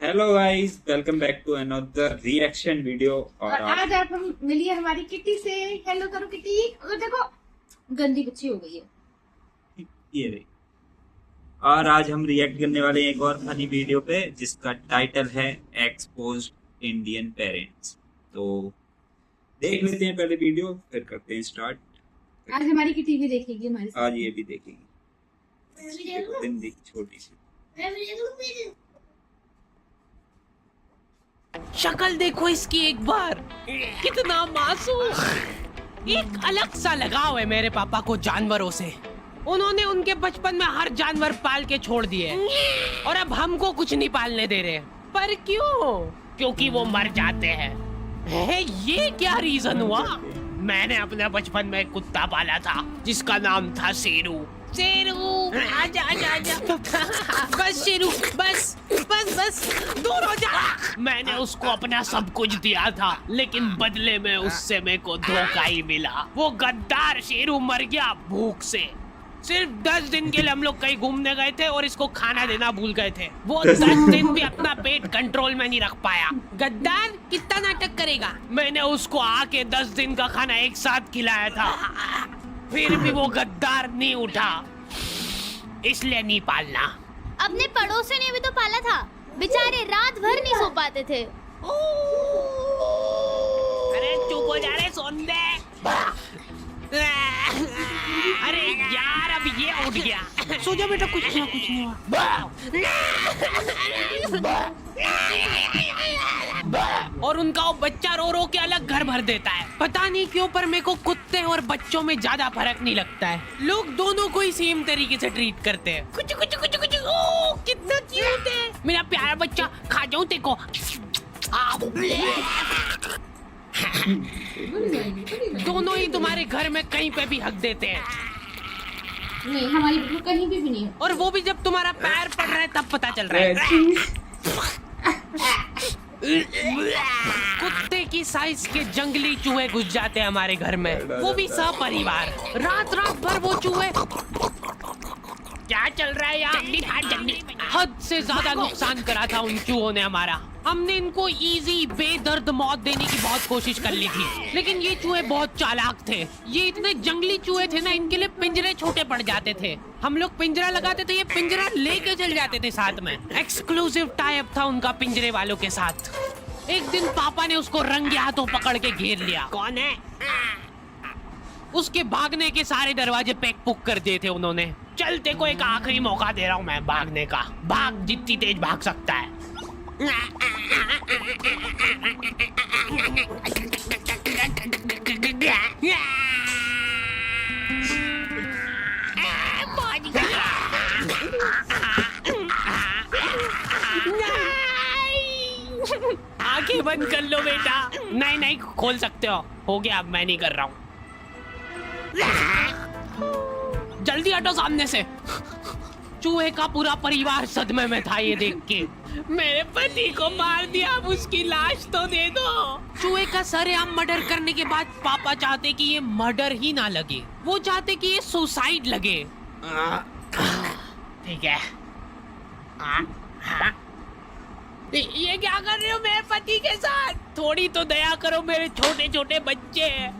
Hello guys, welcome back to another reaction video. और आज आप हम मिलिए हमारी किटी से। हेलो करो किटी। और देखो गंदी बच्ची हो गई है ये रही। और आज हम रिएक्ट करने वाले हैं एक और फनी वीडियो पे जिसका टाइटल है एक्सपोज्ड इंडियन पेरेंट्स। तो देख लेते हैं पहले वीडियो, फिर करते हैं स्टार्ट। आज हमारी किटी भी देखेगी हमारी साथ। आज ये भी देखेगी, गंदी छोटी सी। शक्ल देखो इसकी एक बार, कितना मासूम। एक अलग सा लगाव है मेरे पापा को जानवरों से। उन्होंने उनके बचपन में हर जानवर पाल के छोड़ दिए और अब हमको कुछ नहीं पालने दे रहे। पर क्यों? क्योंकि वो मर जाते हैं। ये क्या रीजन हुआ? मैंने अपने बचपन में एक कुत्ता पाला था जिसका नाम था शेरू। शेरू आजा आजा आजा। बस शेरू, बस बस बस दूर हो जा। मैंने उसको अपना सब कुछ दिया था, लेकिन बदले में उससे मेरे को धोखा ही मिला। वो गद्दार शेरू मर गया भूख से। सिर्फ 10 दिन के लिए हम लोग कहीं घूमने गए थे और इसको खाना देना भूल गए थे। वो 10 दिन भी अपना पेट कंट्रोल में नहीं रख पाया। गद्दार कितना नाटक करेगा। मैंने उसको आके 10 दिन का खाना एक साथ खिलाया था, फिर भी वो गद्दार नहीं उठा। इसलिए नहीं पालना। अपने पड़ोसी ने भी तो पाला था, बेचारे रात भर नहीं सो पाते थे। अरे चुप हो जा रे, सोन दे। अरे यार अब ये उठ गया। सो जा बेटा, कुछ नहीं हुआ। और उनका वो बच्चा रो रो के अलग घर भर देता है। पता नहीं क्यों, पर मेरे को कुत्ते और बच्चों में ज्यादा फर्क नहीं लगता है। लोग दोनों को ही सेम तरीके से ट्रीट करते हैं। कुछ कुछ कुछ कुछ। ओ कितना क्यूट है मेरा प्यारा बच्चा। खा जाऊं तेको। दोनों ही तुम्हारे घर में कहीं पे भी हक देते हैं। नहीं, हमारी बिल्कुल कहीं भी नहीं है। और वो भी जब तुम्हारा पैर पड़ रहा है तब पता चल रहा है। कुत्ते की साइज के जंगली चूहे घुस जाते हैं हमारे घर में, वो भी सपरिवार। रात रात भर वो चूहे। क्या चल रहा है यार? हद से ज्यादा नुकसान करा था उन चूहों ने हमारा। हमने इनको इजी बेदर्द मौत देने की बहुत कोशिश कर ली थी, लेकिन ये चूहे बहुत चालाक थे। ये इतने जंगली चूहे थे ना, इनके लिए पिंजरे छोटे पड़ जाते थे। हम लोग पिंजरा लगाते थे, ये पिंजरा लेके चल जाते थे साथ में। एक्सक्लूसिव टाई अप था उनका पिंजरे वालों के साथ। एक दिन पापा ने उसको रंगे हाथों पकड़ के घेर लिया। कौन है? उसके भागने के सारे दरवाजे पैक पुक कर दिए थे उन्होंने। चलते को एक आखिरी मौका दे रहा हूँ मैं भागने का। भाग, जितनी तेज भाग सकता है। आंखें बंद कर लो बेटा। नहीं नहीं खोल सकते हो गया। अब मैं नहीं कर रहा हूँ। जल्दी हटो सामने से। चूहे का पूरा परिवार सदमे में था ये देख के। मेरे पति को मार दिया, अब उसकी लाश तो दे दो। चूहे का सरेआम मर्डर करने के बाद पापा चाहते कि ये मर्डर ही ना लगे, वो चाहते कि ये सुसाइड लगे। ठीक है। ये क्या कर रहे हो मेरे पति के साथ? थोड़ी तो दया करो, मेरे छोटे छोटे बच्चे हैं।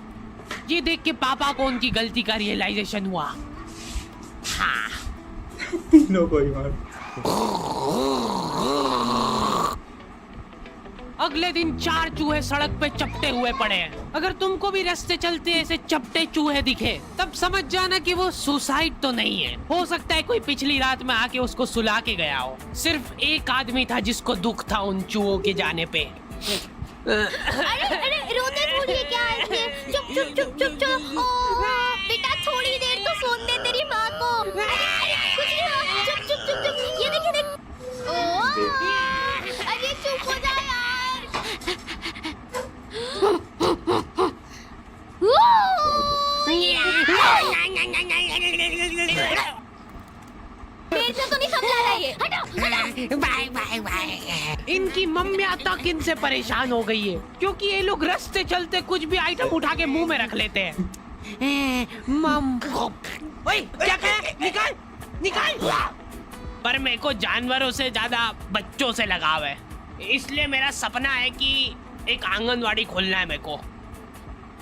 ये देख के पापा को उनकी गलती का रियलाइजेशन हुआ। हाँ। तीनों को ही मार। अगले दिन 4 चूहे सड़क पे चपटे हुए पड़े हैं। अगर तुमको भी रास्ते चलते ऐसे चपटे चूहे दिखे, तब समझ जाना कि वो सुसाइड तो नहीं है। हो सकता है कोई पिछली रात में आके उसको सुला के गया हो। सिर्फ एक आदमी था जिसको दुख था उन चूहों के जाने पे। अरे रोते भूलिए क्या है? चुप चुप चुप चुप चुप। बेटा थोड़ी देर तो सोने दे तेरी माँ को। अरे कुछ नहीं हुआ। चुप चुप चुप चुप। ये देखिए देख। अरे चुप हो जा यार। मेरे से तो नहीं समझा रहा ये। हटो। Bye bye bye. इनकी मम्मियाँ तक इनसे परेशान हो गई है, क्योंकि ये लोग रास्ते चलते कुछ भी आइटम उठा के मुंह में रख लेते हैं। मम ओए क्या कहा? निकाल निकाल। पर मेरे को जानवरों से ज्यादा बच्चों से लगाव है। इसलिए मेरा सपना है कि एक आंगनवाड़ी खोलना है मेरे को।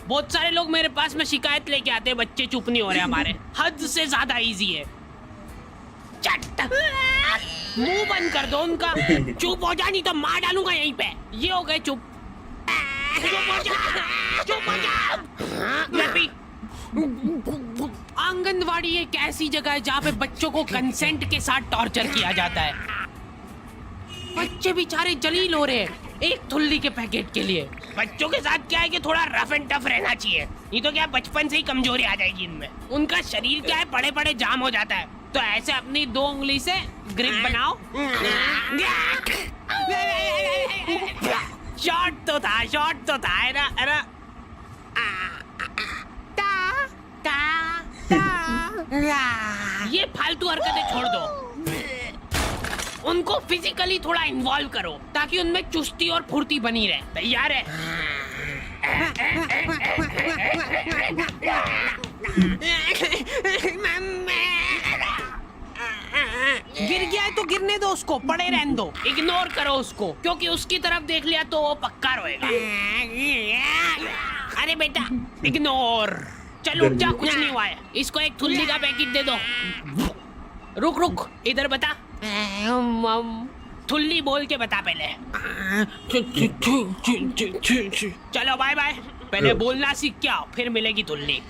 बहुत सारे लोग मेरे पास में शिकायत लेके आते हैं, बच्चे चुप नहीं हो रहे हमारे। हद से ज्यादा इजी है। चट मुंह बंद कर दो उनका। चुप हो जा नहीं तो मार डालूंगा यहीं पे। ये हो गए चुप। चुप हो जा, चुप हो जा। मैं भी आंगनवाड़ी एक ऐसी जगह है जहाँ पे बच्चों को कंसेंट के साथ टॉर्चर किया जाता है। बच्चे बेचारे जलील हो रहे हैं एक थुल्ली के पैकेट के लिए। बच्चों के साथ क्या है कि थोड़ा रफ एंड टफ रहना चाहिए, नहीं तो क्या बचपन से ही कमजोरी आ जाएगी इनमें। उनका शरीर क्या है पड़े पड़े जाम हो जाता है। तो ऐसे अपनी 2 उंगली से ग्रिप बनाओ। शॉट तो था है ना, है ना? ये फालतू हरकतें छोड़ दो। उनको फिजिकली थोड़ा इन्वॉल्व करो ताकि उनमें चुस्ती और फुर्ती बनी रहे। तैयार है? गिर गया है तो गिरने दो उसको, पड़े रहने दो। इग्नोर करो उसको, क्योंकि उसकी तरफ देख लिया तो वो पक्का रोएगा। अरे बेटा इग्नोर। चलो उठ जा, कुछ नहीं हुआ है। इसको एक थुल्ली का पैकेट दे दो। रुक इधर बता। थुल्ली बोल के बता पहले। चलो बाय बाय। पहले बोलना सीख के आओ, फिर मिलेगी थुल्ली।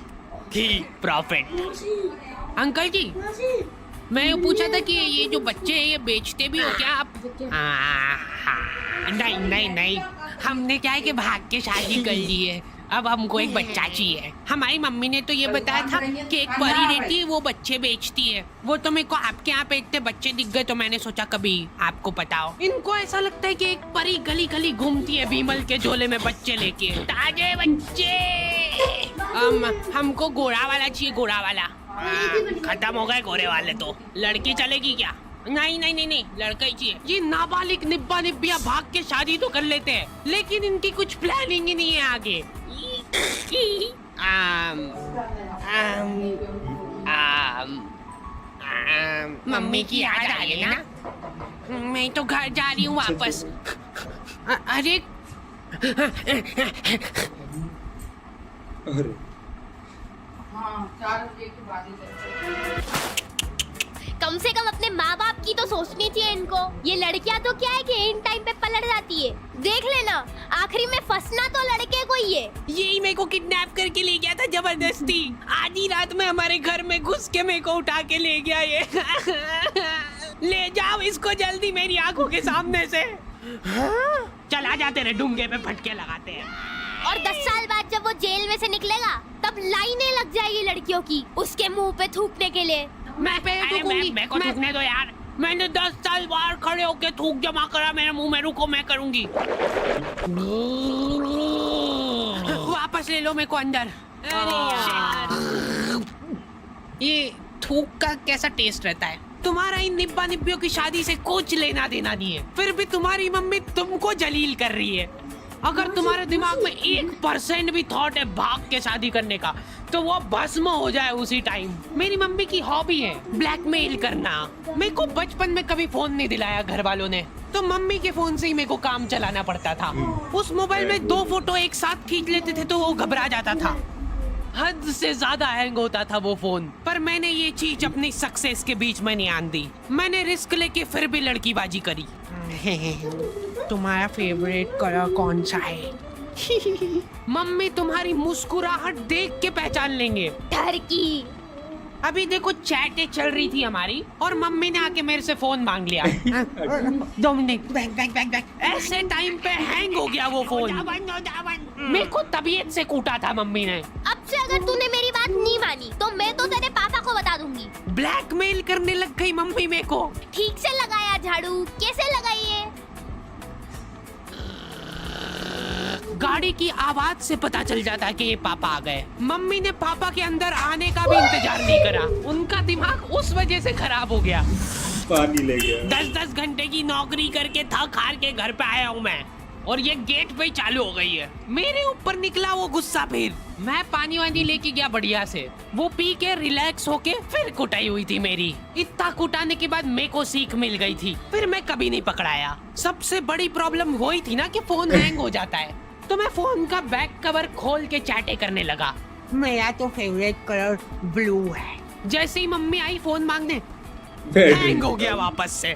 प्रॉफिट। अंकल जी, मैं ये पूछा था कि ये जो बच्चे हैं ये बेचते भी हो क्या आप? नहीं, हमने क्या है कि भाग के शादी कर ली है। अब हमको एक बच्चा चाहिए। हमारी मम्मी ने तो ये बताया था कि एक परी रहती है वो बच्चे बेचती है। वो तो मेरे को आपके यहाँ पे इतने बच्चे दिख गए तो मैंने सोचा कभी आपको बताओ। इनको ऐसा लगता है कि एक परी गली गली घूमती है बीमल के झोले में बच्चे लेके। ताजे बच्चे। हमको गोरा वाला चाहिए, गोरा वाला। खत्म हो गए गोरे वाले तो। लड़की चलेगी क्या? नहीं, लड़का ही चाहिए। ये नाबालिग निब्बा निब्बिया भाग के शादी तो कर लेते हैं, लेकिन इनकी कुछ प्लानिंग ही नहीं है आगे। मम्मी की याद आ गई ना? मैं तो घर जा रही हूँ वापस। अरे कम से कम अपने माँ बाप की तो सोचनी चाहिए इनको। ये लड़कियां तो क्या है कि इन टाइम पे पलट जाती है। देख लेना, आखिरी में फंसना तो लड़के को ही है। यही मेरे को किडनैप करके ले गया था जबरदस्ती। आधी रात में हमारे घर में घुस के मेरे को उठा के ले गया ये। ले जाओ इसको जल्दी मेरी आंखों के सामने से। चला जाते रहे, डूंगे पे फटके लगाते हैं। और 10 साल बाद जब वो जेल में से निकलेगा तब लाइनें लग जाएगी लड़कियों की उसके मुंह पे थूकने के लिए। मैं को थूकने दो यार। मैंने 10 साल बाहर खड़े होके थूक जमा करा मेरे मुंह में। रुको मैं करूंगी। वापस ले लो मेरे को अंदर। अरे यार, ये थूक का कैसा टेस्ट रहता है? तुम्हारा इन निब्बा निब्बियों की शादी से कुछ लेना देना नहीं है, फिर भी तुम्हारी मम्मी तुमको जलील कर रही है। अगर तुम्हारे दिमाग में 1% भी थॉट है भाग के शादी करने का तो वो भस्म हो जाए उसी टाइम। मेरी मम्मी की हॉबी है ब्लैकमेल करना। मेरे को बचपन में कभी फोन नहीं दिलाया घर वालों ने, तो मम्मी के फोन से ही मेरे को काम चलाना पड़ता था। उस मोबाइल में 2 फोटो एक साथ खींच लेते थे तो वो घबरा जाता था। हद से ज्यादा हैंग होता था वो फोन। पर मैंने ये चीज अपनी सक्सेस के बीच में नहीं आन दी। मैंने रिस्क लेके फिर भी लड़कीबाजी करी। तुम्हारा फेवरेट कलर कौन सा है? मम्मी तुम्हारी मुस्कुराहट देख के पहचान लेंगे। टर्की। अभी देखो चैटें चल रही थी हमारी और मम्मी ने आके मेरे से फोन मांग लिया। 2 मिनट बैक। ऐसे टाइम पे हैंग हो गया वो फोन। मेरे को तबीयत से कूटा था मम्मी ने। अब से अगर तूने मेरी बात नहीं मानी तो मैं तो तेरे पापा को बता दूंगी। ब्लैकमेल करने लग गई मम्मी मेरे को। ठीक से लगाया झाड़ू? कैसे लगाइए? गाड़ी की आवाज से पता चल जाता है कि ये पापा आ गए। मम्मी ने पापा के अंदर आने का भी इंतजार नहीं करा। उनका दिमाग उस वजह से खराब हो गया। पानी ले गया। 10 घंटे की नौकरी करके थक हार के घर पे आया हूँ मैं। और ये गेट पे ही चालू हो गई है। मेरे ऊपर निकला वो गुस्सा। फिर मैं पानी वानी लेके गया बढ़िया से, वो पी के रिलैक्स होके फिर कुटाई हुई थी मेरी। इतना कुटाने के बाद मेरे को सीख मिल गई थी, फिर मैं कभी नहीं पकड़ाया। सबसे बड़ी प्रॉब्लम वही थी ना कि फोन हैंग हो जाता है, तो मैं फोन का बैक कवर खोल के चैटे करने लगा। मेरा तो फेवरेट कलर ब्लू है। जैसे ही मम्मी आई फोन मांगने, हैंग हो गया वापस से।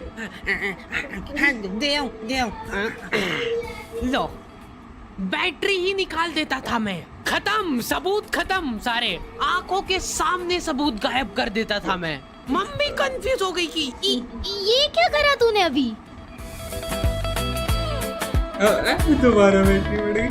लो, बैटरी ही निकाल देता था मैं। खत्म, सबूत खत्म सारे। आंखों के सामने सबूत गायब कर देता था मैं। मम्मी कंफ्यूज हो गई कि ये क्या करा तूने अभी? दोबारा बैटरी बढ़ गई।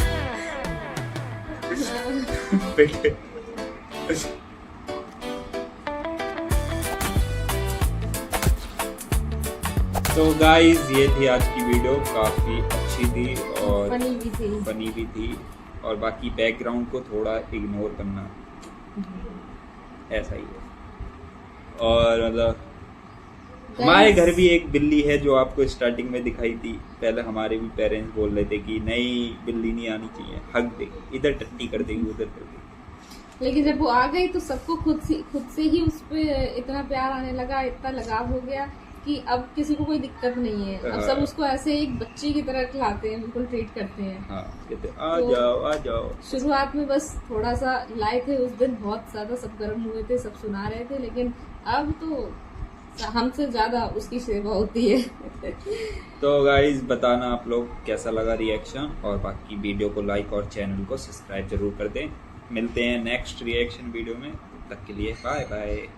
तो गाइस ये थी आज की वीडियो, काफ़ी अच्छी थी और फनी भी थी और बाकी बैकग्राउंड को थोड़ा इग्नोर करना, ऐसा ही है। और मतलब हमारे घर भी एक बिल्ली है जो आपको स्टार्टिंग में दिखाई थी। पहले हमारे भी पेरेंट्स बोल रहे थे कि नहीं बिल्ली नहीं आनी चाहिए, हक देगी, इधर टट्टी कर देगी उधर कर देगी, लेकिन जब वो आ गई तो सबको खुद से ही उस पे इतना प्यार आने लगा, इतना लगाव हो गया कि अब किसी को कोई दिक्कत नहीं है। अब सब उसको ऐसे एक बच्चे की तरह खिलाते हैं, बिल्कुल ट्रीट करते हैं। हाँ, कहते आ जाओ आ जाओ। शुरुआत में बस थोड़ा सा लाए थे, उस दिन बहुत ज्यादा सब गर्म हुए थे, सब सुना रहे थे, लेकिन अब तो हमसे ज्यादा उसकी सेवा होती है। तो गाइज बताना आप लोग कैसा लगा रिएक्शन, और बाकी वीडियो को लाइक और चैनल को सब्सक्राइब जरूर कर दें। मिलते हैं नेक्स्ट रिएक्शन वीडियो में, तब तक के लिए बाय बाय।